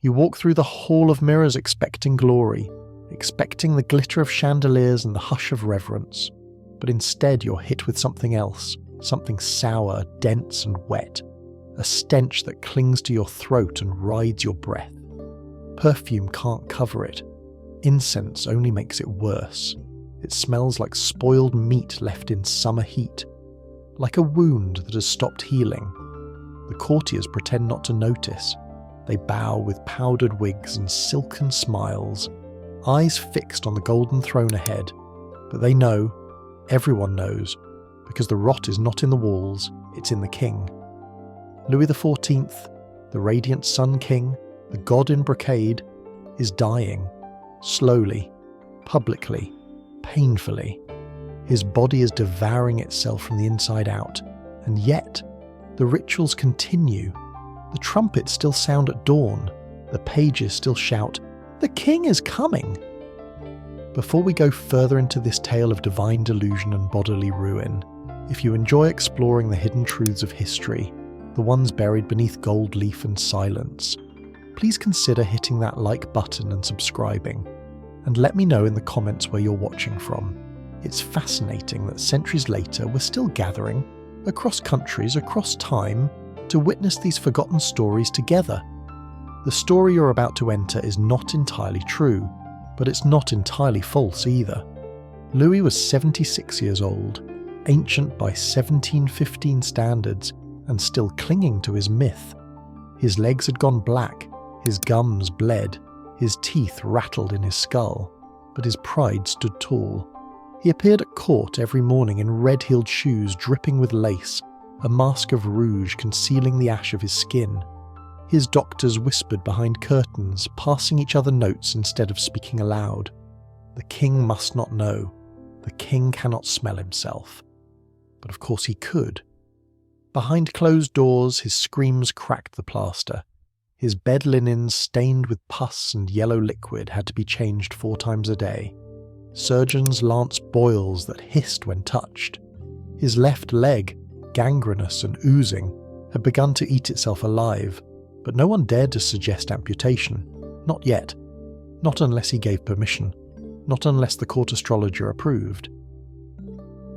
You walk through the hall of mirrors expecting glory, expecting the glitter of chandeliers and the hush of reverence, but instead you're hit with something else, something sour, dense and wet, a stench that clings to your throat and rides your breath. Perfume can't cover it. Incense only makes it worse. It smells like spoiled meat left in summer heat, like a wound that has stopped healing. The courtiers pretend not to notice. They bow with powdered wigs and silken smiles, eyes fixed on the golden throne ahead. But they know, everyone knows, because the rot is not in the walls, it's in the king. Louis XIV, the radiant Sun King, the god in brocade, is dying, slowly, publicly, painfully. His body is devouring itself from the inside out, and yet the rituals continue. The trumpets still sound at dawn, the pages still shout, "The king is coming!" Before we go further into this tale of divine delusion and bodily ruin, if you enjoy exploring the hidden truths of history, the ones buried beneath gold leaf and silence, please consider hitting that like button and subscribing, and let me know in the comments where you're watching from. It's fascinating that centuries later we're still gathering, across countries, across time, to witness these forgotten stories together. The story you're about to enter is not entirely true, but it's not entirely false either. Louis was 76 years old, ancient by 1715 standards, and still clinging to his myth. His legs had gone black, his gums bled, his teeth rattled in his skull, but his pride stood tall. He appeared at court every morning in red-heeled shoes dripping with lace, a mask of rouge concealing the ash of his skin. His doctors whispered behind curtains, passing each other notes instead of speaking aloud. The king must not know. The king cannot smell himself. But of course he could. Behind closed doors, his screams cracked the plaster. His bed linens, stained with pus and yellow liquid, had to be changed 4 times a day. Surgeons lanced boils that hissed when touched. His left leg, gangrenous and oozing, had begun to eat itself alive, but no one dared to suggest amputation. Not yet. Not unless he gave permission. Not unless the court astrologer approved.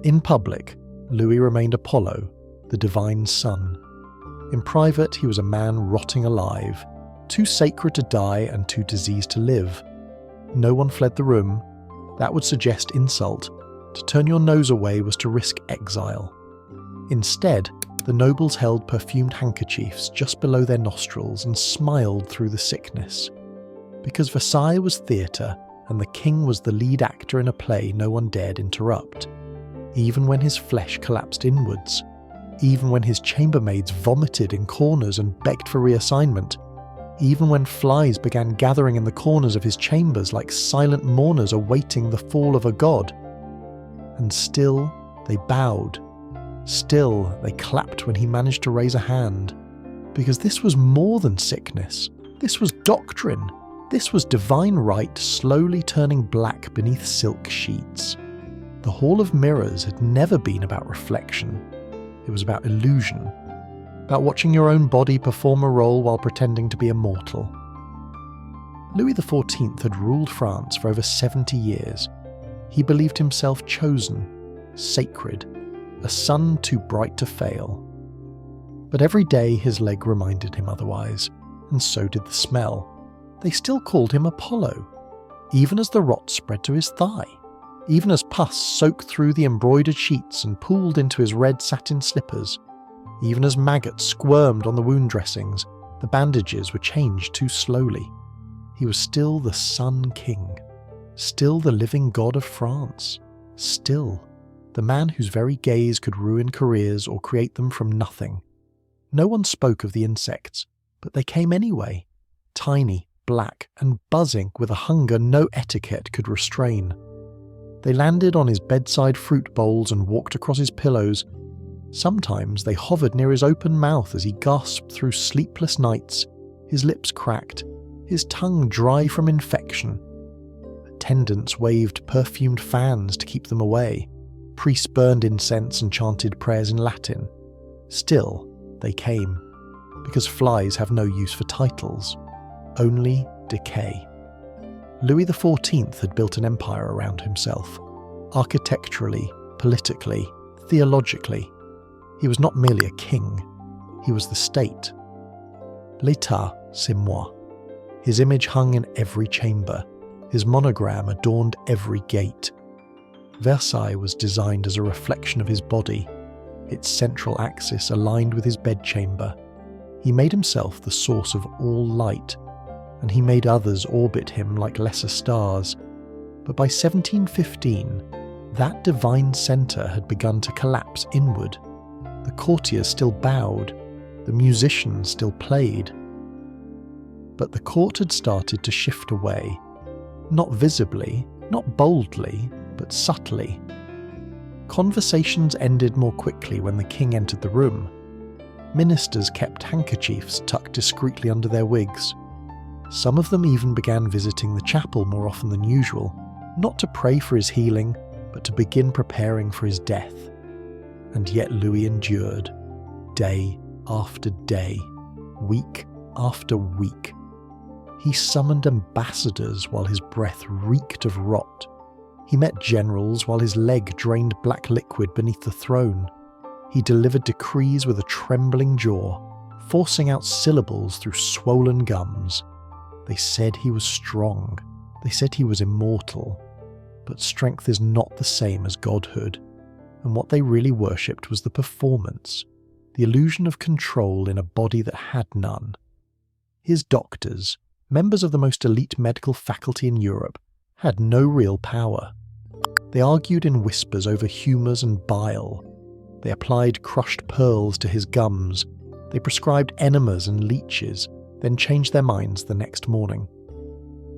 In public, Louis remained Apollo, the divine sun. In private, he was a man rotting alive, too sacred to die and too diseased to live. No one fled the room. That would suggest insult. To turn your nose away was to risk exile. Instead, the nobles held perfumed handkerchiefs just below their nostrils and smiled through the sickness. Because Versailles was theatre, and the king was the lead actor in a play no one dared interrupt. Even when his flesh collapsed inwards, even when his chambermaids vomited in corners and begged for reassignment, even when flies began gathering in the corners of his chambers like silent mourners awaiting the fall of a god. And still they bowed. Still they clapped when he managed to raise a hand. Because this was more than sickness. This was doctrine. This was divine right slowly turning black beneath silk sheets. The Hall of Mirrors had never been about reflection. It was about illusion. About watching your own body perform a role while pretending to be immortal. Louis XIV had ruled France for over 70 years. He believed himself chosen, sacred, a sun too bright to fail. But every day his leg reminded him otherwise, and so did the smell. They still called him Apollo, even as the rot spread to his thigh, even as pus soaked through the embroidered sheets and pooled into his red satin slippers, even as maggots squirmed on the wound dressings. The bandages were changed too slowly. He was still the Sun King, still the living god of France, still the man whose very gaze could ruin careers or create them from nothing. No one spoke of the insects, but they came anyway, tiny, black, and buzzing with a hunger no etiquette could restrain. They landed on his bedside fruit bowls and walked across his pillows. Sometimes they hovered near his open mouth as he gasped through sleepless nights, his lips cracked, his tongue dry from infection. Attendants waved perfumed fans to keep them away. Priests burned incense and chanted prayers in Latin. Still, they came, because flies have no use for titles. only decay. Louis XIV had built an empire around himself, architecturally, politically, theologically. He was not merely a king, he was the state. L'État, c'est moi. His image hung in every chamber, his monogram adorned every gate. Versailles was designed as a reflection of his body, its central axis aligned with his bedchamber. He made himself the source of all light, and he made others orbit him like lesser stars. But by 1715, that divine centre had begun to collapse inward. The courtiers still bowed, the musicians still played. But the court had started to shift away, not visibly, not boldly, but subtly. Conversations ended more quickly when the king entered the room. Ministers kept handkerchiefs tucked discreetly under their wigs. Some of them even began visiting the chapel more often than usual, not to pray for his healing, but to begin preparing for his death. And yet Louis endured, day after day, week after week. He summoned ambassadors while his breath reeked of rot. He met generals while his leg drained black liquid beneath the throne. He delivered decrees with a trembling jaw, forcing out syllables through swollen gums. They said he was strong. They said he was immortal. But strength is not the same as godhood, and what they really worshipped was the performance, the illusion of control in a body that had none. His doctors, members of the most elite medical faculty in Europe, had no real power. They argued in whispers over humours and bile. They applied crushed pearls to his gums. They prescribed enemas and leeches, then changed their minds the next morning.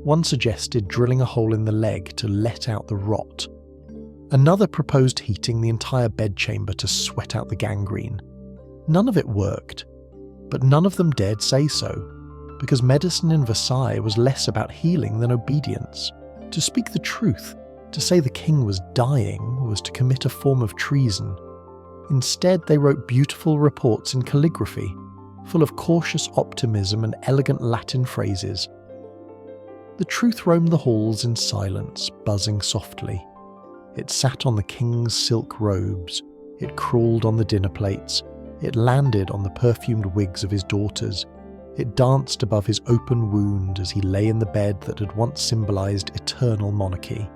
One suggested drilling a hole in the leg to let out the rot. Another proposed heating the entire bedchamber to sweat out the gangrene. None of it worked, but none of them dared say so, because medicine in Versailles was less about healing than obedience. To speak the truth, to say the king was dying, was to commit a form of treason. Instead, they wrote beautiful reports in calligraphy, full of cautious optimism and elegant Latin phrases. The truth roamed the halls in silence, buzzing softly. It sat on the king's silk robes, it crawled on the dinner plates, it landed on the perfumed wigs of his daughters, it danced above his open wound as he lay in the bed that had once symbolised eternal monarchy.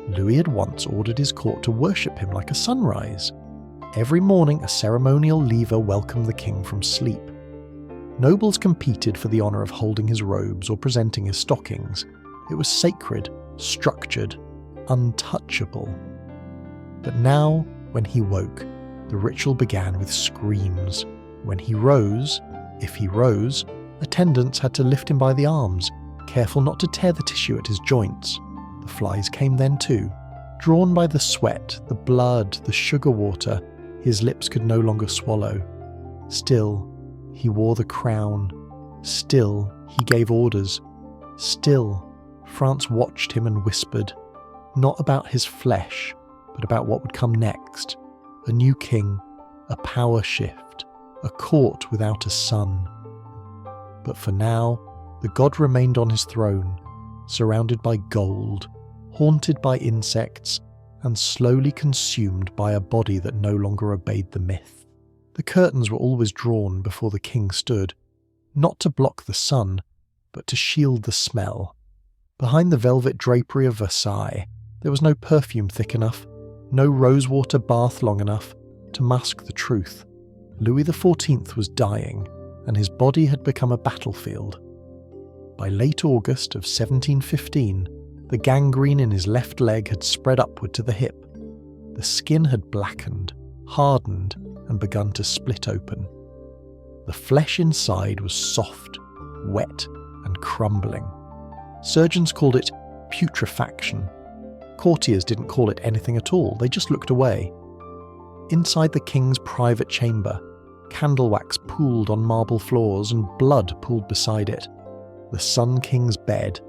Louis had once ordered his court to worship him like a sunrise. Every morning a ceremonial lever welcomed the king from sleep. Nobles competed for the honour of holding his robes or presenting his stockings. It was sacred, structured, untouchable. But now, when he woke, the ritual began with screams. When he rose, if he rose, attendants had to lift him by the arms, careful not to tear the tissue at his joints. The flies came then too. Drawn by the sweat, the blood, the sugar water, his lips could no longer swallow. Still, he wore the crown. Still, he gave orders. Still, France watched him and whispered, not about his flesh, but about what would come next. A new king, a power shift, a court without a son. But for now, the god remained on his throne, surrounded by gold, haunted by insects, and slowly consumed by a body that no longer obeyed the myth. The curtains were always drawn before the king stood, not to block the sun, but to shield the smell. Behind the velvet drapery of Versailles, there was no perfume thick enough, no rosewater bath long enough to mask the truth. Louis XIV was dying, and his body had become a battlefield. By late August of 1715, the gangrene in his left leg had spread upward to the hip. The skin had blackened, hardened, and begun to split open. The flesh inside was soft, wet, and crumbling. Surgeons called it putrefaction. Courtiers didn't call it anything at all, they just looked away. Inside the king's private chamber, candle wax pooled on marble floors and blood pooled beside it. The Sun King's bed,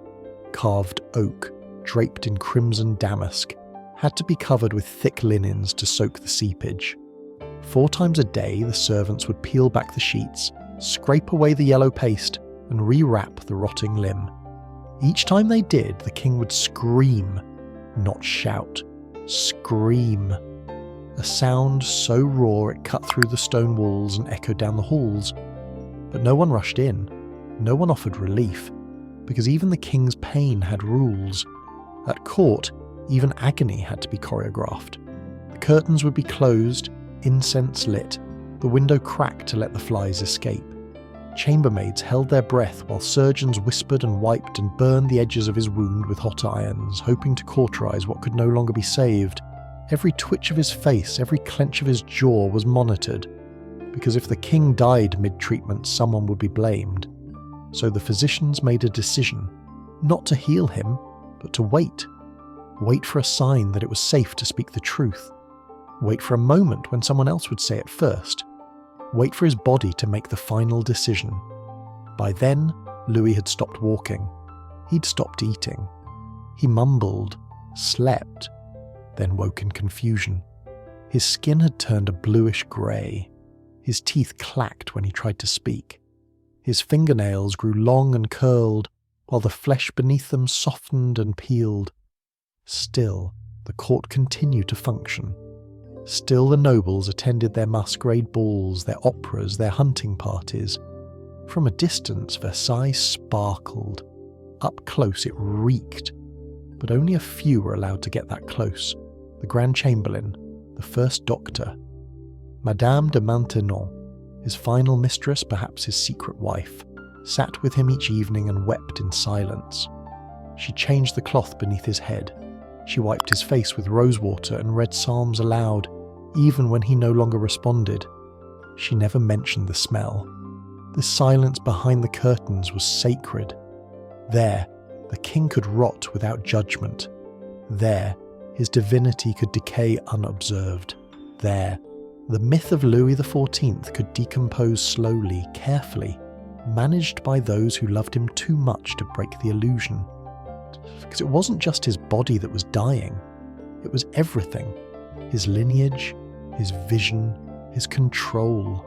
carved oak, draped in crimson damask, had to be covered with thick linens to soak the seepage. 4 times a day the servants would peel back the sheets, scrape away the yellow paste, and rewrap the rotting limb. Each time they did, the king would scream, not shout. Scream. A sound so raw it cut through the stone walls and echoed down the halls. But no one rushed in. No one offered relief, because even the king's pain had rules. At court, even agony had to be choreographed. The curtains would be closed, incense lit, the window cracked to let the flies escape. Chambermaids held their breath while surgeons whispered and wiped and burned the edges of his wound with hot irons, hoping to cauterize what could no longer be saved. Every twitch of his face, every clench of his jaw was monitored, because if the king died mid-treatment, someone would be blamed. So the physicians made a decision, not to heal him, but to wait. Wait for a sign that it was safe to speak the truth. Wait for a moment when someone else would say it first. Wait for his body to make the final decision. By then, Louis had stopped walking. He'd stopped eating. He mumbled, slept, then woke in confusion. His skin had turned a bluish grey. His teeth clacked when he tried to speak. His fingernails grew long and curled, while the flesh beneath them softened and peeled. Still, the court continued to function. Still the nobles attended their masquerade balls, their operas, their hunting parties. From a distance, Versailles sparkled. Up close it reeked. But only a few were allowed to get that close. The Grand Chamberlain, the first doctor, Madame de Maintenon, his final mistress, perhaps his secret wife, sat with him each evening and wept in silence. She changed the cloth beneath his head. She wiped his face with rosewater and read psalms aloud, even when he no longer responded. She never mentioned the smell. The silence behind the curtains was sacred. There, the king could rot without judgment. There, his divinity could decay unobserved. There, the myth of Louis XIV could decompose slowly, carefully, managed by those who loved him too much to break the illusion. Because it wasn't just his body that was dying, it was everything. His lineage, his vision, his control.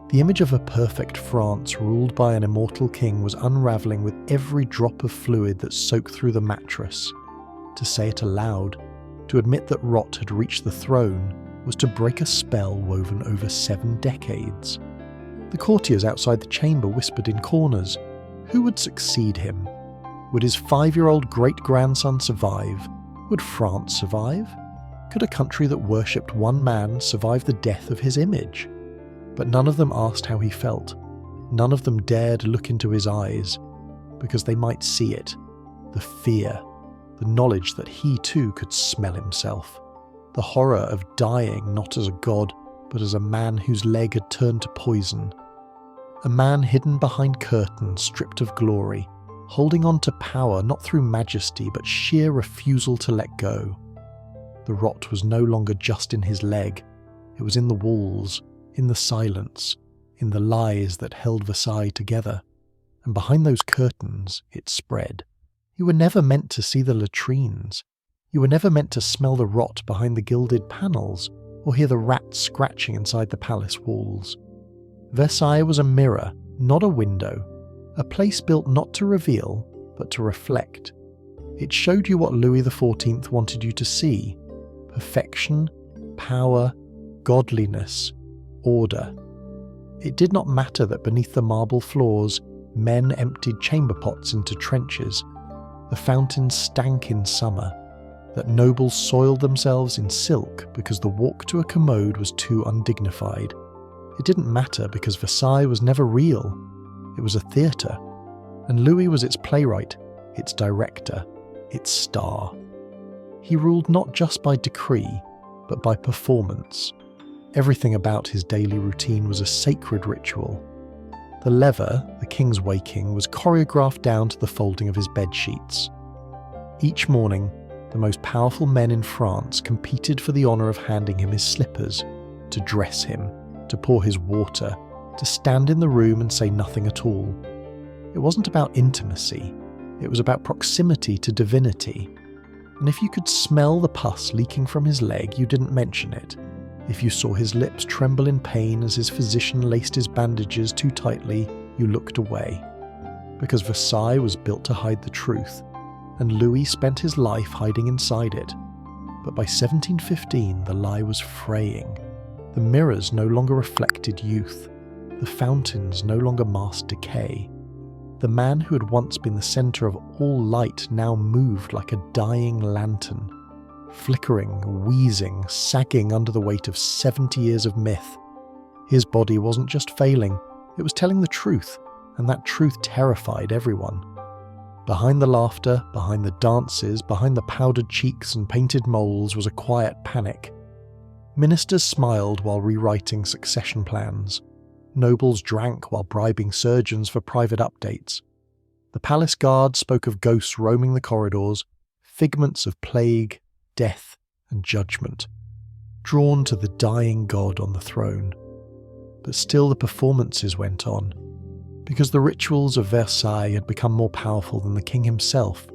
The image of a perfect France ruled by an immortal king was unravelling with every drop of fluid that soaked through the mattress. To say it aloud, to admit that rot had reached the throne, was to break a spell woven over 7 decades. The courtiers outside the chamber whispered in corners. Who would succeed him? Would his 5-year-old great-grandson survive? Would France survive? Could a country that worshipped one man survive the death of his image? But none of them asked how he felt. None of them dared look into his eyes, because they might see it. The fear, the knowledge that he too could smell himself. The horror of dying not as a god, but as a man whose leg had turned to poison. A man hidden behind curtains, stripped of glory, holding on to power not through majesty but sheer refusal to let go. The rot was no longer just in his leg, it was in the walls, in the silence, in the lies that held Versailles together, and behind those curtains it spread. You were never meant to see the latrines. You were never meant to smell the rot behind the gilded panels, or hear the rats scratching inside the palace walls. Versailles was a mirror, not a window, a place built not to reveal, but to reflect. It showed you what Louis XIV wanted you to see: perfection, power, godliness, order. It did not matter that beneath the marble floors, men emptied chamber pots into trenches, the fountains stank in summer, that nobles soiled themselves in silk because the walk to a commode was too undignified. It didn't matter because Versailles was never real. It was a theatre, and Louis was its playwright, its director, its star. He ruled not just by decree, but by performance. Everything about his daily routine was a sacred ritual. The lever, the king's waking, was choreographed down to the folding of his bed sheets. Each morning, the most powerful men in France competed for the honour of handing him his slippers, to dress him, to pour his water, to stand in the room and say nothing at all. It wasn't about intimacy, it was about proximity to divinity. And if you could smell the pus leaking from his leg, you didn't mention it. If you saw his lips tremble in pain as his physician laced his bandages too tightly, you looked away. because Versailles was built to hide the truth, and Louis spent his life hiding inside it. But by 1715, the lie was fraying. The mirrors no longer reflected youth. The fountains no longer masked decay. The man who had once been the centre of all light now moved like a dying lantern, flickering, wheezing, sagging under the weight of 70 years of myth. His body wasn't just failing, it was telling the truth, and that truth terrified everyone. Behind the laughter, behind the dances, behind the powdered cheeks and painted moles was a quiet panic. Ministers smiled while rewriting succession plans. Nobles drank while bribing surgeons for private updates. The palace guard spoke of ghosts roaming the corridors, figments of plague, death, and judgment, drawn to the dying god on the throne. But still the performances went on, because the rituals of Versailles had become more powerful than the king himself.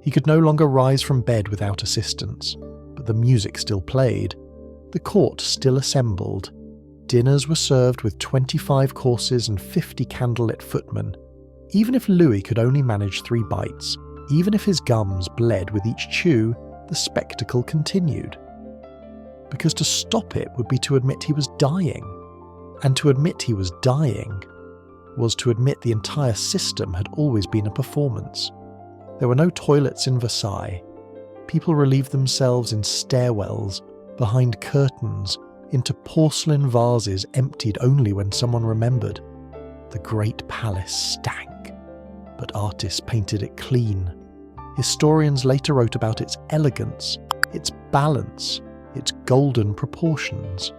He could no longer rise from bed without assistance, but the music still played. The court still assembled. Dinners were served with 25 courses and 50 candlelit footmen. Even if Louis could only manage 3 bites, even if his gums bled with each chew, the spectacle continued. Because to stop it would be to admit he was dying. And to admit he was dying was to admit the entire system had always been a performance. There were no toilets in Versailles. People relieved themselves in stairwells, behind curtains, into porcelain vases emptied only when someone remembered. The great palace stank, but artists painted it clean. Historians later wrote about its elegance, its balance, its golden proportions.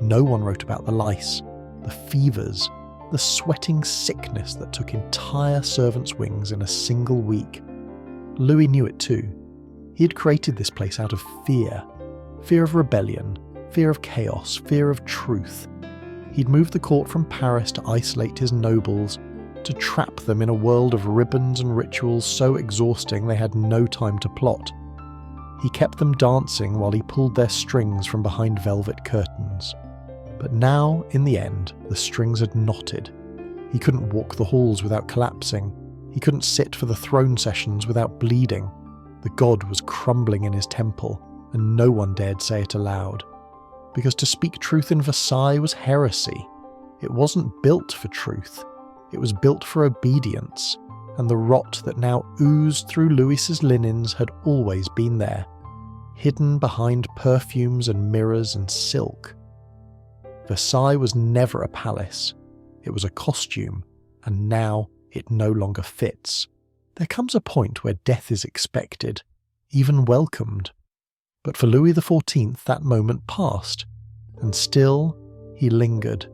No one wrote about the lice, the fevers, the sweating sickness that took entire servants' wings in a single week. Louis knew it too. He had created this place out of fear. Fear of rebellion, fear of chaos, fear of truth. He'd moved the court from Paris to isolate his nobles, to trap them in a world of ribbons and rituals so exhausting they had no time to plot. He kept them dancing while he pulled their strings from behind velvet curtains. But now, in the end, the strings had knotted. He couldn't walk the halls without collapsing. He couldn't sit for the throne sessions without bleeding. The god was crumbling in his temple, and no one dared say it aloud. Because to speak truth in Versailles was heresy. It wasn't built for truth. It was built for obedience, and the rot that now oozed through Louis's linens had always been there, hidden behind perfumes and mirrors and silk. Versailles was never a palace. It was a costume, and now it no longer fits. There comes a point where death is expected, even welcomed. But for Louis XIV that moment passed, and still he lingered.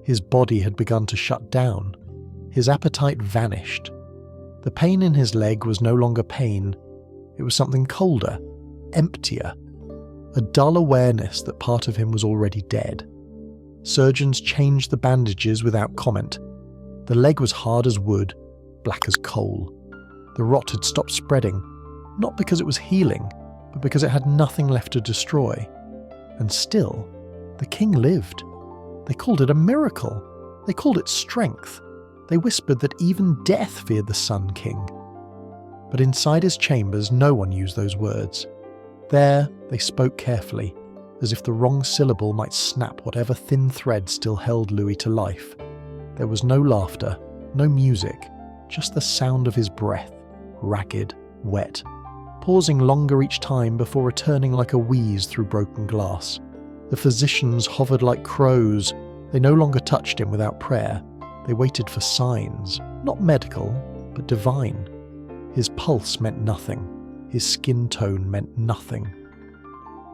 His body had begun to shut down. His appetite vanished. The pain in his leg was no longer pain. It was something colder, emptier, a dull awareness that part of him was already dead. Surgeons changed the bandages without comment. The leg was hard as wood, black as coal. The rot had stopped spreading, not because it was healing, but because it had nothing left to destroy. And still, the king lived. They called it a miracle. They called it strength. They whispered that even death feared the Sun King. But inside his chambers, no one used those words. There, they spoke carefully, as if the wrong syllable might snap whatever thin thread still held Louis to life. There was no laughter, no music, just the sound of his breath, ragged, wet, pausing longer each time before returning like a wheeze through broken glass. The physicians hovered like crows. They no longer touched him without prayer. They waited for signs, not medical, but divine. His pulse meant nothing. His skin tone meant nothing.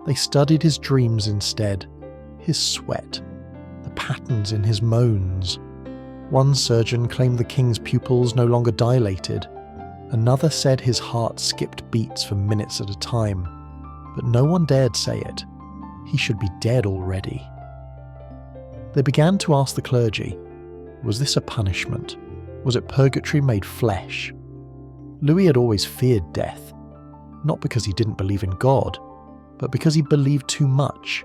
They studied his dreams instead, his sweat, the patterns in his moans. One surgeon claimed the king's pupils no longer dilated. Another said his heart skipped beats for minutes at a time. But no one dared say it. He should be dead already. They began to ask the clergy, was this a punishment? Was it purgatory made flesh? Louis had always feared death, not because he didn't believe in God, but because he believed too much.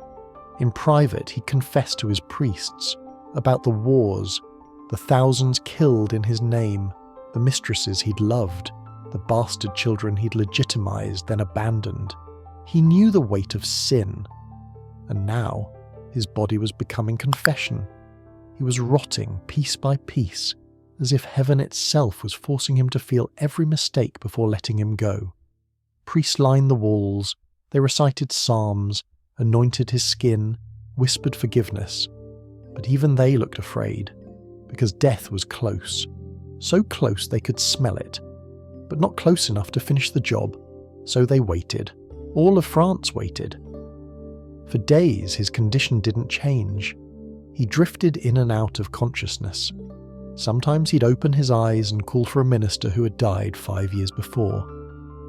In private, he confessed to his priests about the wars, the thousands killed in his name, the mistresses he'd loved, the bastard children he'd legitimized then abandoned. He knew the weight of sin. And now, his body was becoming confession. He was rotting piece by piece, as if heaven itself was forcing him to feel every mistake before letting him go. Priests lined the walls, they recited psalms, anointed his skin, whispered forgiveness. But even they looked afraid, because death was close. So close they could smell it, but not close enough to finish the job, so they waited. All of France waited. For days his condition didn't change. He drifted in and out of consciousness. Sometimes he'd open his eyes and call for a minister who had died 5 years before.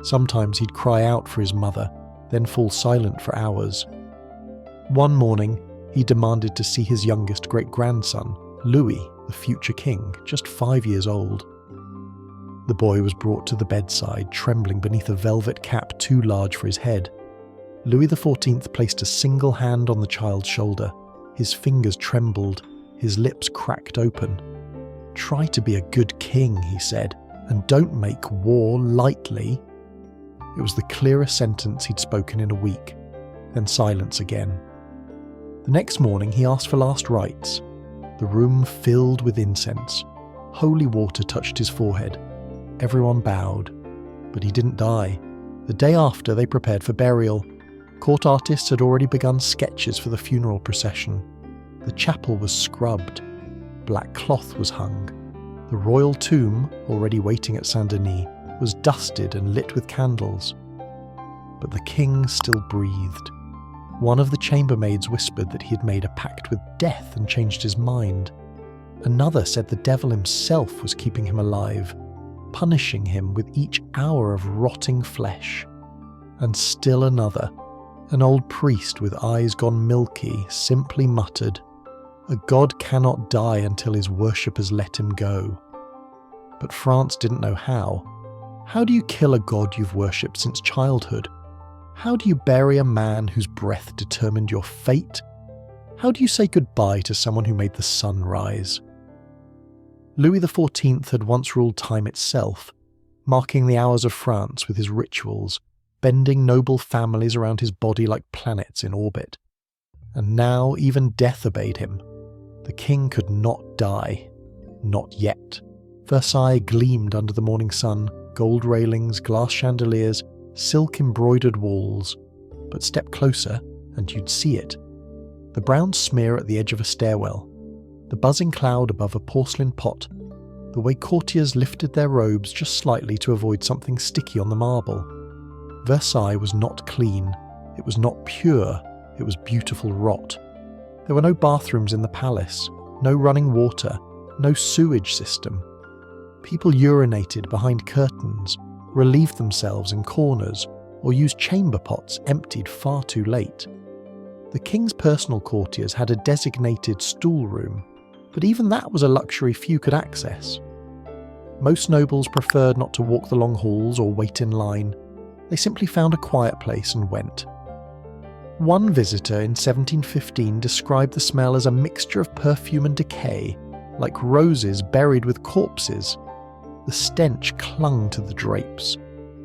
Sometimes he'd cry out for his mother, then fall silent for hours. One morning, he demanded to see his youngest great-grandson, Louis, the future king, just 5 years old. The boy was brought to the bedside, trembling beneath a velvet cap too large for his head. Louis XIV placed a single hand on the child's shoulder. His fingers trembled, his lips cracked open. "Try to be a good king," he said, "and don't make war lightly." It was the clearest sentence he'd spoken in a week. Then silence again. The next morning he asked for last rites. The room filled with incense. Holy water touched his forehead. Everyone bowed. But he didn't die. The day after, they prepared for burial. Court artists had already begun sketches for the funeral procession. The chapel was scrubbed. Black cloth was hung. The royal tomb, already waiting at Saint-Denis, was dusted and lit with candles. But the king still breathed. One of the chambermaids whispered that he had made a pact with death and changed his mind. Another said the devil himself was keeping him alive, punishing him with each hour of rotting flesh. And still another, an old priest with eyes gone milky, simply muttered, "A god cannot die until his worshippers let him go." But France didn't know how. How do you kill a god you've worshipped since childhood? How do you bury a man whose breath determined your fate? How do you say goodbye to someone who made the sun rise? Louis XIV had once ruled time itself, marking the hours of France with his rituals, bending noble families around his body like planets in orbit. And now even death obeyed him. The king could not die. Not yet. Versailles gleamed under the morning sun, gold railings, glass chandeliers, silk-embroidered walls. But step closer, and you'd see it. The brown smear at the edge of a stairwell, the buzzing cloud above a porcelain pot, the way courtiers lifted their robes just slightly to avoid something sticky on the marble. Versailles was not clean, it was not pure, it was beautiful rot. There were no bathrooms in the palace, no running water, no sewage system. People urinated behind curtains, relieved themselves in corners, or used chamber pots emptied far too late. The king's personal courtiers had a designated stool room, but even that was a luxury few could access. Most nobles preferred not to walk the long halls or wait in line. They simply found a quiet place and went. One visitor in 1715 described the smell as a mixture of perfume and decay, like roses buried with corpses. The stench clung to the drapes.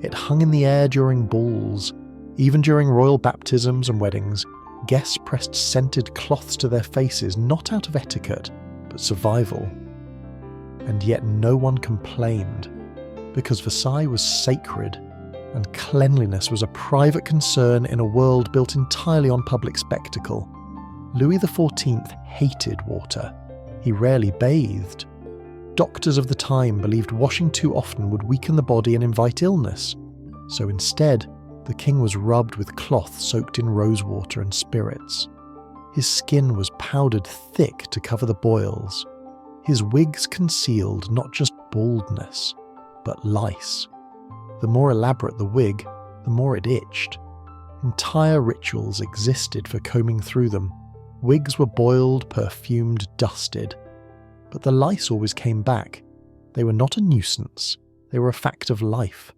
It hung in the air during balls. Even during royal baptisms and weddings, guests pressed scented cloths to their faces, not out of etiquette, but survival. And yet no one complained, because Versailles was sacred, and cleanliness was a private concern in a world built entirely on public spectacle. Louis XIV hated water. He rarely bathed. Doctors of the time believed washing too often would weaken the body and invite illness. So instead, the king was rubbed with cloth soaked in rosewater and spirits. His skin was powdered thick to cover the boils. His wigs concealed not just baldness, but lice. The more elaborate the wig, the more it itched. Entire rituals existed for combing through them. Wigs were boiled, perfumed, dusted. But the lice always came back. They were not a nuisance, they were a fact of life.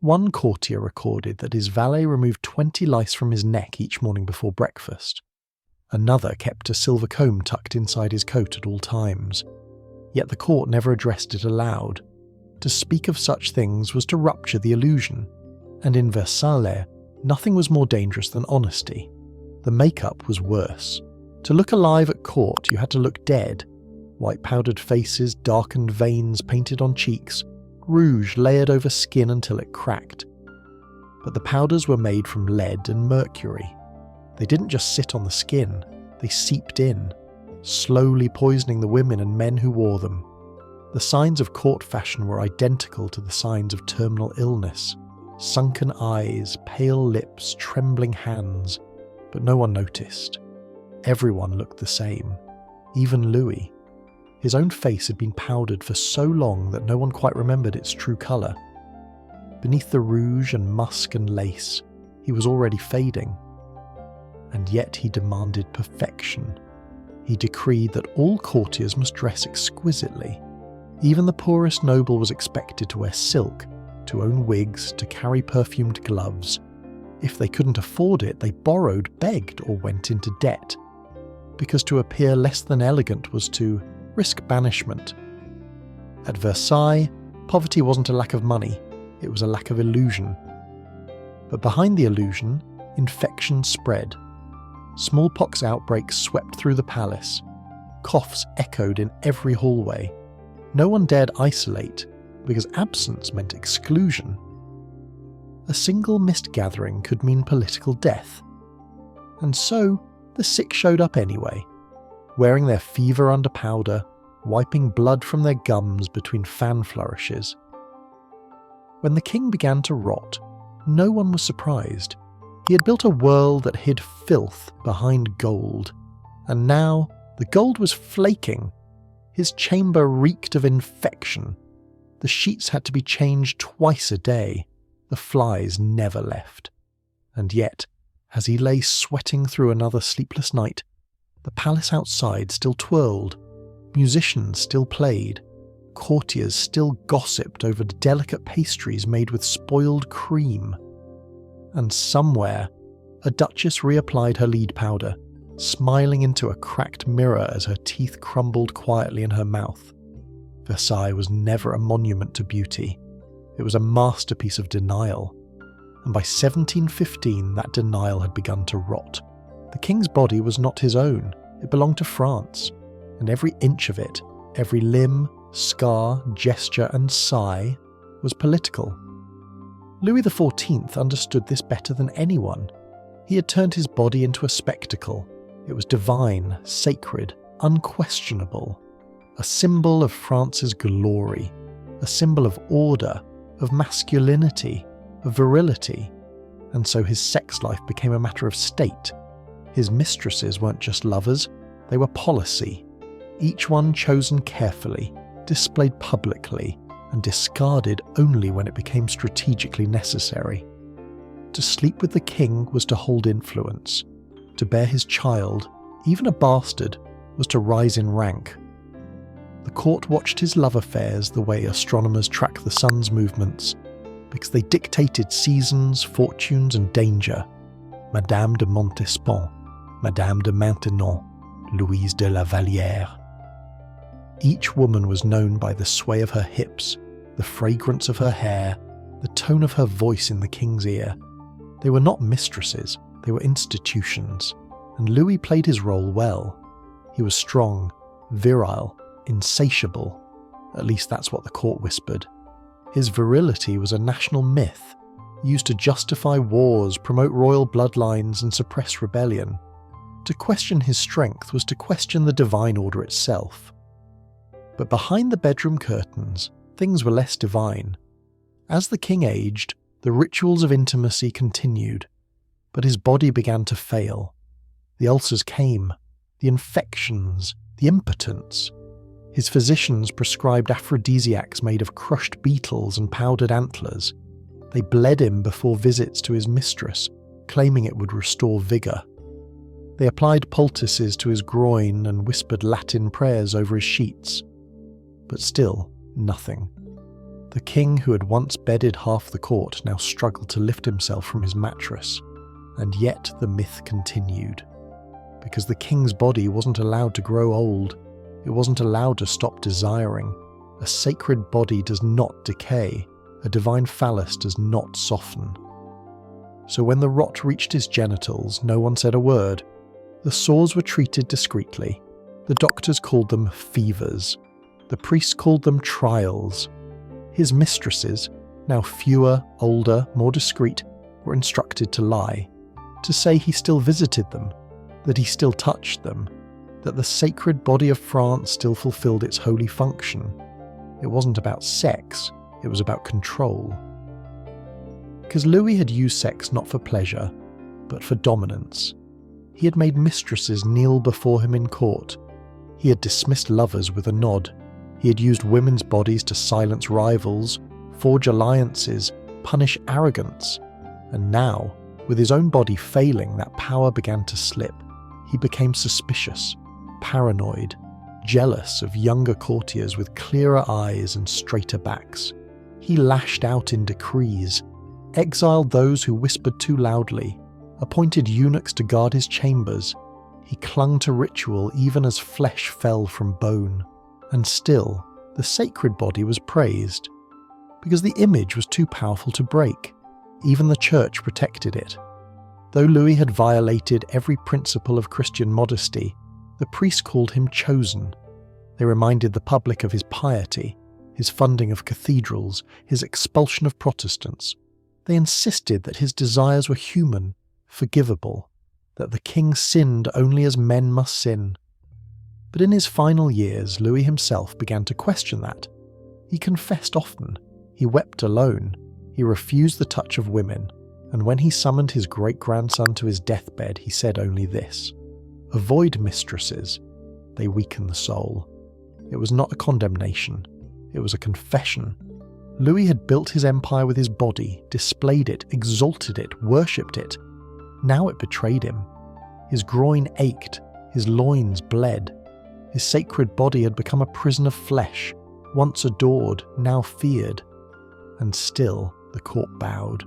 One courtier recorded that his valet removed 20 lice from his neck each morning before breakfast. Another kept a silver comb tucked inside his coat at all times. Yet the court never addressed it aloud. To speak of such things was to rupture the illusion, and in Versailles, nothing was more dangerous than honesty. The makeup was worse. To look alive at court, you had to look dead. White powdered faces, darkened veins painted on cheeks, rouge layered over skin until it cracked. But the powders were made from lead and mercury. They didn't just sit on the skin, they seeped in, slowly poisoning the women and men who wore them. The signs of court fashion were identical to the signs of terminal illness. Sunken eyes, pale lips, trembling hands, but no one noticed. Everyone looked the same, even Louis. His own face had been powdered for so long that no one quite remembered its true colour. Beneath the rouge and musk and lace, he was already fading. And yet he demanded perfection. He decreed that all courtiers must dress exquisitely. Even the poorest noble was expected to wear silk, to own wigs, to carry perfumed gloves. If they couldn't afford it, they borrowed, begged, or went into debt. Because to appear less than elegant was to risk banishment. At Versailles, poverty wasn't a lack of money, it was a lack of illusion. But behind the illusion, infection spread. Smallpox outbreaks swept through the palace. Coughs echoed in every hallway. No one dared isolate, because absence meant exclusion. A single mist gathering could mean political death. And so, the sick showed up anyway, wearing their fever under powder, wiping blood from their gums between fan flourishes. When the king began to rot, no one was surprised. He had built a world that hid filth behind gold, and now the gold was flaking. His chamber reeked of infection. The sheets had to be changed twice a day. The flies never left. And yet, as he lay sweating through another sleepless night, the palace outside still twirled, musicians still played, courtiers still gossiped over delicate pastries made with spoiled cream. And somewhere, a duchess reapplied her lead powder, smiling into a cracked mirror as her teeth crumbled quietly in her mouth. Versailles was never a monument to beauty. It was a masterpiece of denial. And by 1715, that denial had begun to rot. The king's body was not his own. It belonged to France. And every inch of it, every limb, scar, gesture, and sigh was political. Louis XIV understood this better than anyone. He had turned his body into a spectacle. It was divine, sacred, unquestionable. A symbol of France's glory. A symbol of order, of masculinity, of virility. And so his sex life became a matter of state. His mistresses weren't just lovers, they were policy. Each one chosen carefully, displayed publicly, and discarded only when it became strategically necessary. To sleep with the king was to hold influence. To bear his child, even a bastard, was to rise in rank. The court watched his love affairs the way astronomers track the sun's movements, because they dictated seasons, fortunes, and danger. Madame de Montespan, Madame de Maintenon, Louise de la Vallière. Each woman was known by the sway of her hips, the fragrance of her hair, the tone of her voice in the king's ear. They were not mistresses, they were institutions, and Louis played his role well. He was strong, virile, insatiable. At least that's what the court whispered. His virility was a national myth, used to justify wars, promote royal bloodlines, and suppress rebellion. To question his strength was to question the divine order itself. But behind the bedroom curtains, things were less divine. As the king aged, the rituals of intimacy continued, but his body began to fail. The ulcers came, the infections, the impotence. His physicians prescribed aphrodisiacs made of crushed beetles and powdered antlers. They bled him before visits to his mistress, claiming it would restore vigour. They applied poultices to his groin and whispered Latin prayers over his sheets. But still, nothing. The king who had once bedded half the court now struggled to lift himself from his mattress. And yet the myth continued. Because the king's body wasn't allowed to grow old. It wasn't allowed to stop desiring. A sacred body does not decay. A divine phallus does not soften. So when the rot reached his genitals, no one said a word. The sores were treated discreetly. The doctors called them fevers. The priests called them trials. His mistresses, now fewer, older, more discreet, were instructed to lie, to say he still visited them, that he still touched them, that the sacred body of France still fulfilled its holy function. It wasn't about sex, it was about control. Because Louis had used sex not for pleasure, but for dominance. He had made mistresses kneel before him in court. He had dismissed lovers with a nod. He had used women's bodies to silence rivals, forge alliances, punish arrogance. And now, with his own body failing, that power began to slip. He became suspicious, paranoid, jealous of younger courtiers with clearer eyes and straighter backs. He lashed out in decrees, exiled those who whispered too loudly, appointed eunuchs to guard his chambers. He clung to ritual even as flesh fell from bone. And still, the sacred body was praised, because the image was too powerful to break. Even the church protected it. Though Louis had violated every principle of Christian modesty, the priests called him chosen. They reminded the public of his piety, his funding of cathedrals, his expulsion of Protestants. They insisted that his desires were human, forgivable, that the king sinned only as men must sin. But in his final years, Louis himself began to question that. He confessed often. He wept alone. He refused the touch of women. And when he summoned his great-grandson to his deathbed, he said only this: "Avoid mistresses. They weaken the soul." It was not a condemnation. It was a confession. Louis had built his empire with his body, displayed it, exalted it, worshipped it. Now it betrayed him. His groin ached. His loins bled. His sacred body had become a prison of flesh, once adored, now feared. And still the court bowed.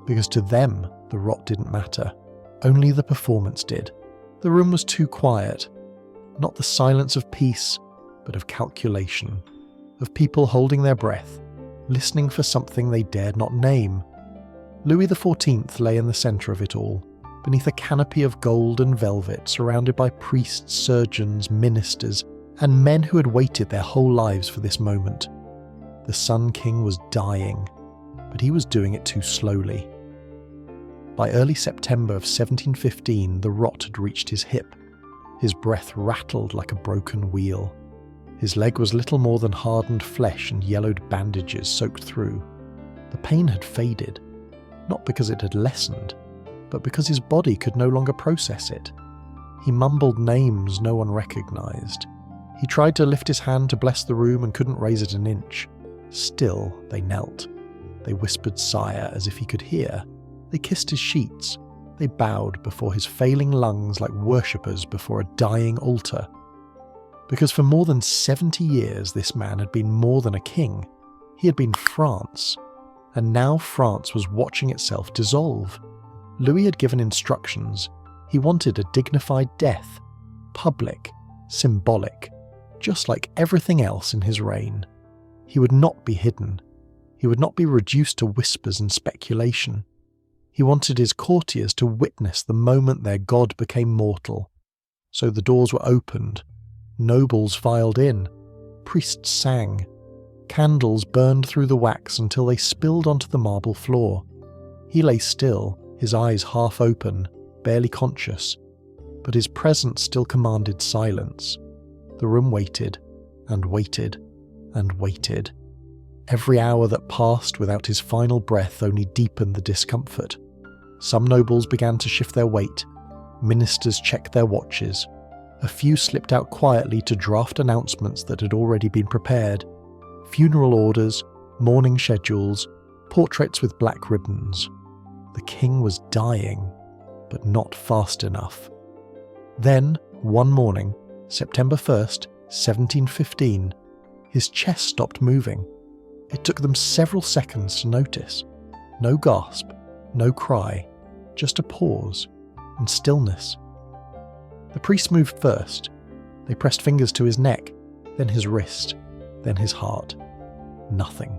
Because to them, the rot didn't matter. Only the performance did. The room was too quiet. Not the silence of peace, but of calculation. Of people holding their breath, listening for something they dared not name. Louis XIV lay in the centre of it all, beneath a canopy of gold and velvet, surrounded by priests, surgeons, ministers, and men who had waited their whole lives for this moment. The Sun King was dying, but he was doing it too slowly. By early September of 1715, the rot had reached his hip. His breath rattled like a broken wheel. His leg was little more than hardened flesh and yellowed bandages soaked through. The pain had faded, not because it had lessened, but because his body could no longer process it. He mumbled names no one recognized. He tried to lift his hand to bless the room and couldn't raise it an inch. Still, they knelt. They whispered "Sire" as if he could hear. They kissed his sheets. They bowed before his failing lungs like worshippers before a dying altar. Because for more than 70 years this man had been more than a king. He had been France. And now France was watching itself dissolve. Louis had given instructions. He wanted a dignified death. Public. Symbolic. Just like everything else in his reign. He would not be hidden. He would not be reduced to whispers and speculation. He wanted his courtiers to witness the moment their god became mortal. So the doors were opened. Nobles filed in. Priests sang. Candles burned through the wax until they spilled onto the marble floor. He lay still, his eyes half open, barely conscious. But his presence still commanded silence. The room waited, and waited, and waited. Every hour that passed without his final breath only deepened the discomfort. Some nobles began to shift their weight. Ministers checked their watches. A few slipped out quietly to draft announcements that had already been prepared. Funeral orders, mourning schedules, portraits with black ribbons. The king was dying, but not fast enough. Then, one morning, September 1st, 1715, his chest stopped moving. It took them several seconds to notice. No gasp, no cry, just a pause and stillness. The priest moved first. They pressed fingers to his neck, then his wrist. then his heart. Nothing.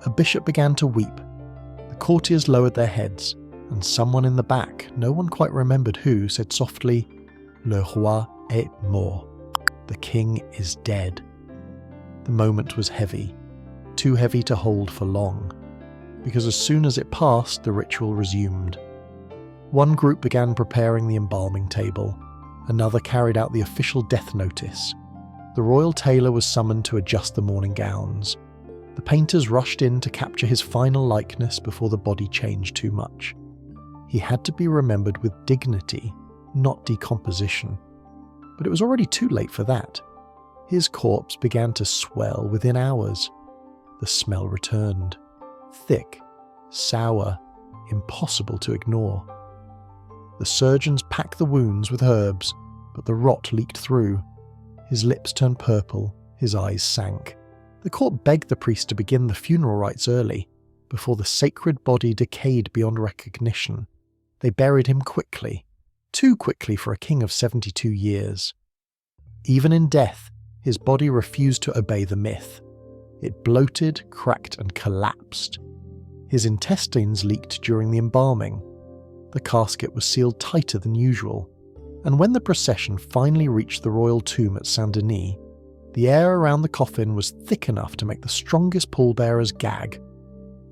A bishop began to weep. The courtiers lowered their heads, and someone in the back, no one quite remembered who, said softly, "Le roi est mort." The king is dead. The moment was heavy, too heavy to hold for long, because as soon as it passed, the ritual resumed. One group began preparing the embalming table, another carried out the official death notice. The royal tailor was summoned to adjust the mourning gowns. The painters rushed in to capture his final likeness before the body changed too much. He had to be remembered with dignity, not decomposition. But it was already too late for that. His corpse began to swell within hours. The smell returned. Thick, sour, impossible to ignore. The surgeons packed the wounds with herbs, but the rot leaked through. His lips turned purple, his eyes sank. The court begged the priest to begin the funeral rites early, before the sacred body decayed beyond recognition. They buried him quickly, too quickly for a king of 72 years. Even in death, his body refused to obey the myth. It bloated, cracked, and collapsed. His intestines leaked during the embalming. The casket was sealed tighter than usual, and when the procession finally reached the royal tomb at Saint-Denis, the air around the coffin was thick enough to make the strongest pallbearers gag.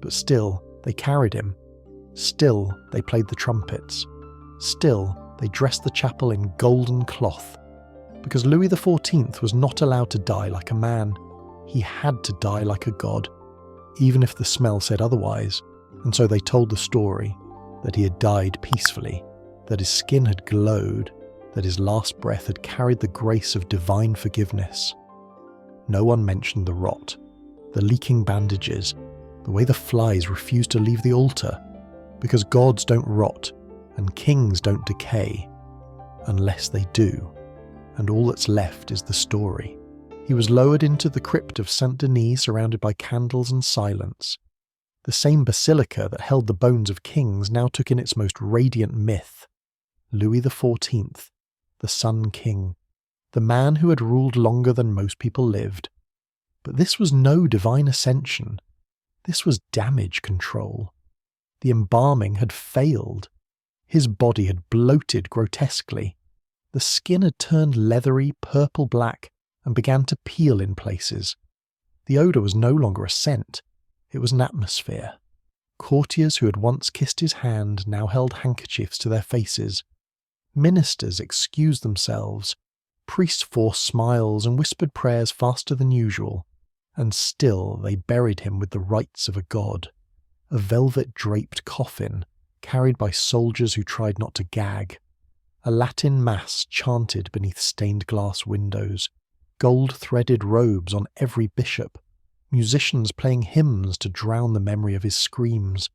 But still, they carried him. Still, they played the trumpets. Still, they dressed the chapel in golden cloth. Because Louis XIV was not allowed to die like a man. He had to die like a god, even if the smell said otherwise. And so they told the story, that he had died peacefully, that his skin had glowed, that his last breath had carried the grace of divine forgiveness. No one mentioned the rot, the leaking bandages, the way the flies refused to leave the altar, because gods don't rot and kings don't decay, unless they do, and all that's left is the story. He was lowered into the crypt of Saint-Denis surrounded by candles and silence. The same basilica that held the bones of kings now took in its most radiant myth. Louis XIV, the Sun King, the man who had ruled longer than most people lived. But this was no divine ascension. This was damage control. The embalming had failed. His body had bloated grotesquely. The skin had turned leathery, purple-black and began to peel in places. The odour was no longer a scent. It was an atmosphere. Courtiers who had once kissed his hand now held handkerchiefs to their faces. Ministers excused themselves. Priests forced smiles and whispered prayers faster than usual. And still they buried him with the rites of a god. A velvet-draped coffin, carried by soldiers who tried not to gag. A Latin mass chanted beneath stained-glass windows. Gold-threaded robes on every bishop. Musicians playing hymns to drown the memory of his screams.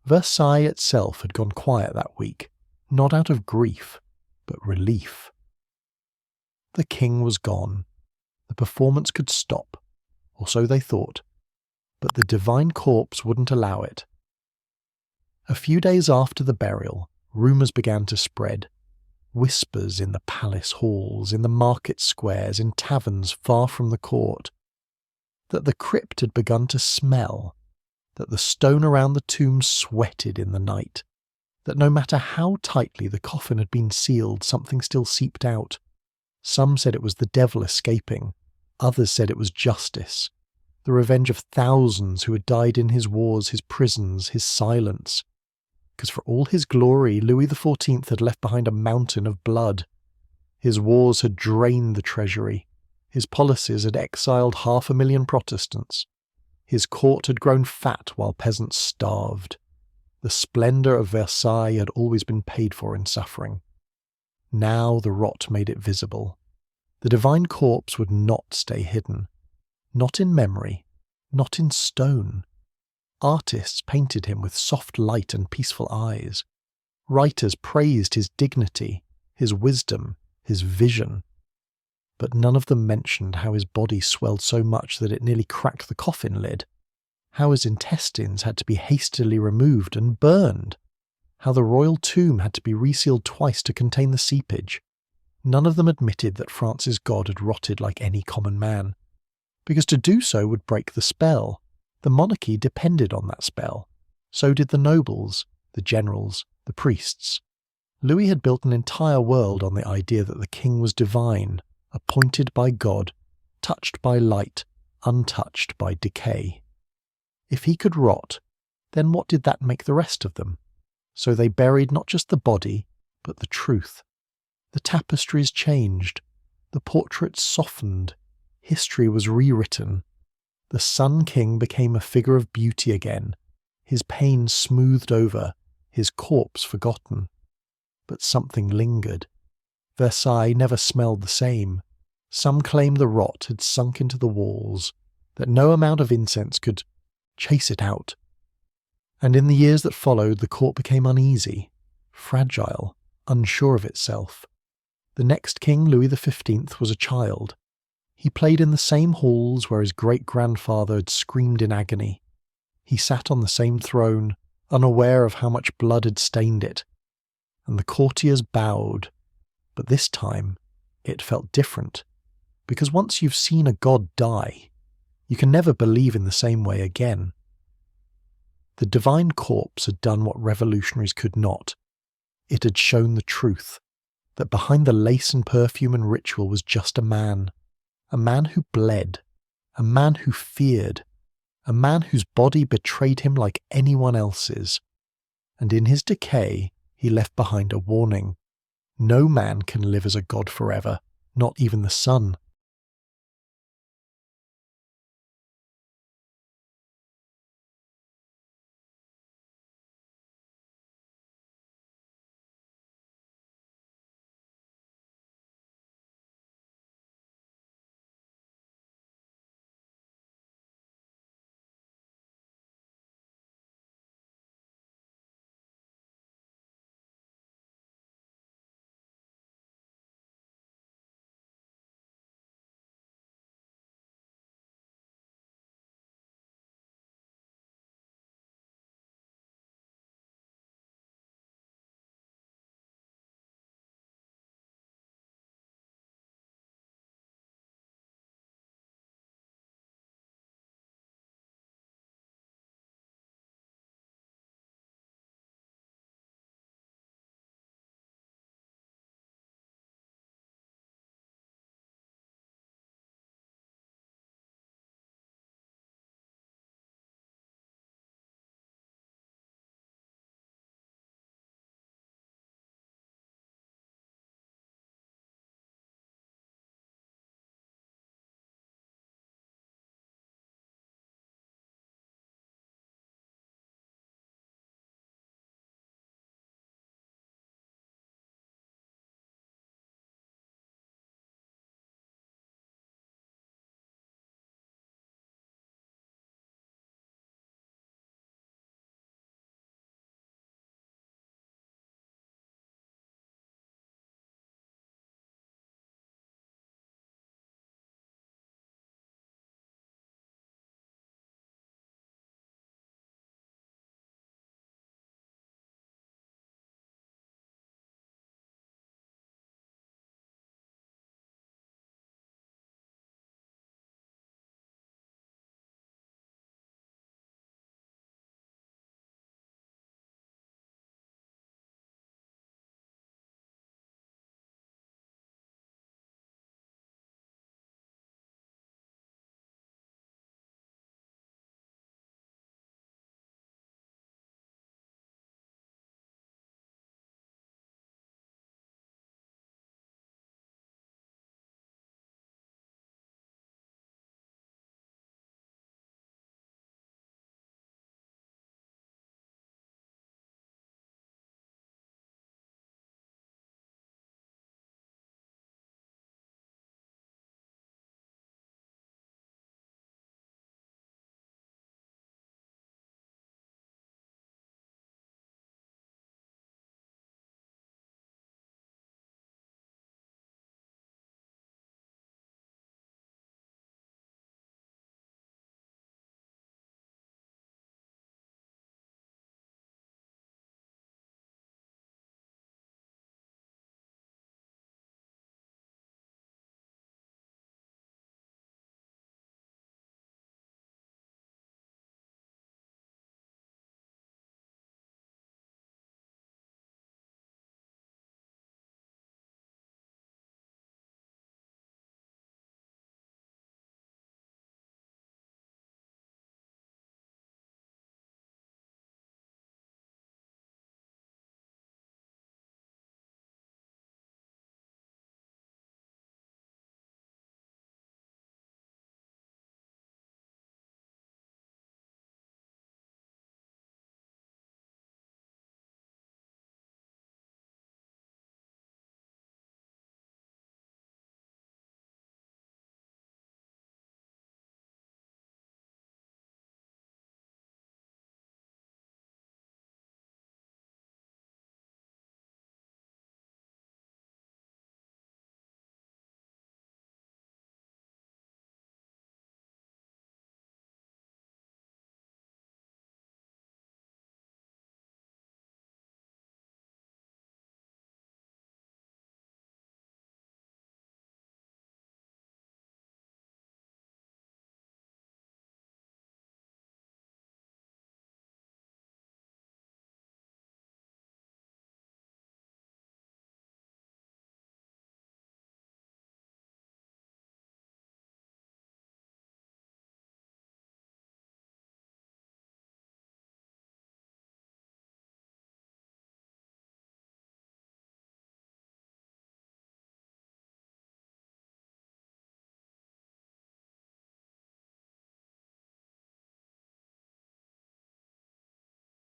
Versailles itself had gone quiet that week, not out of grief, but relief. The king was gone. The performance could stop, or so they thought, but the divine corpse wouldn't allow it. A few days after the burial, rumours began to spread. Whispers in the palace halls, in the market squares, in taverns far from the court. That the crypt had begun to smell, that the stone around the tomb sweated in the night, that no matter how tightly the coffin had been sealed, something still seeped out. Some said it was the devil escaping, others said it was justice, the revenge of thousands who had died in his wars, his prisons, his silence. Because for all his glory, Louis XIV had left behind a mountain of blood. His wars had drained the treasury. His policies had exiled 500,000 Protestants. His court had grown fat while peasants starved. The splendour of Versailles had always been paid for in suffering. Now the rot made it visible. The divine corpse would not stay hidden. Not in memory, not in stone. Artists painted him with soft light and peaceful eyes. Writers praised his dignity, his wisdom, his vision. But none of them mentioned how his body swelled so much that it nearly cracked the coffin lid, how his intestines had to be hastily removed and burned, how the royal tomb had to be resealed twice to contain the seepage. None of them admitted that France's god had rotted like any common man. because to do so would break the spell. The monarchy depended on that spell. So did the nobles, the generals, the priests. Louis had built an entire world on the idea that the king was divine, appointed by God, touched by light, untouched by decay. If he could rot, then what did that make the rest of them? So they buried not just the body, but the truth. The tapestries changed, the portraits softened, history was rewritten. The Sun King became a figure of beauty again, his pain smoothed over, his corpse forgotten. But something lingered. Versailles never smelled the same. Some claim the rot had sunk into the walls, that no amount of incense could chase it out. And in the years that followed, the court became uneasy, fragile, unsure of itself. The next king, Louis XV, was a child. He played in the same halls where his great-grandfather had screamed in agony. He sat on the same throne, unaware of how much blood had stained it. And the courtiers bowed. But this time, it felt different. Because once you've seen a god die, you can never believe in the same way again. The divine corpse had done what revolutionaries could not. It had shown the truth, that behind the lace and perfume and ritual was just a man who bled, a man who feared, a man whose body betrayed him like anyone else's. And in his decay, he left behind a warning. No man can live as a god forever, not even the sun.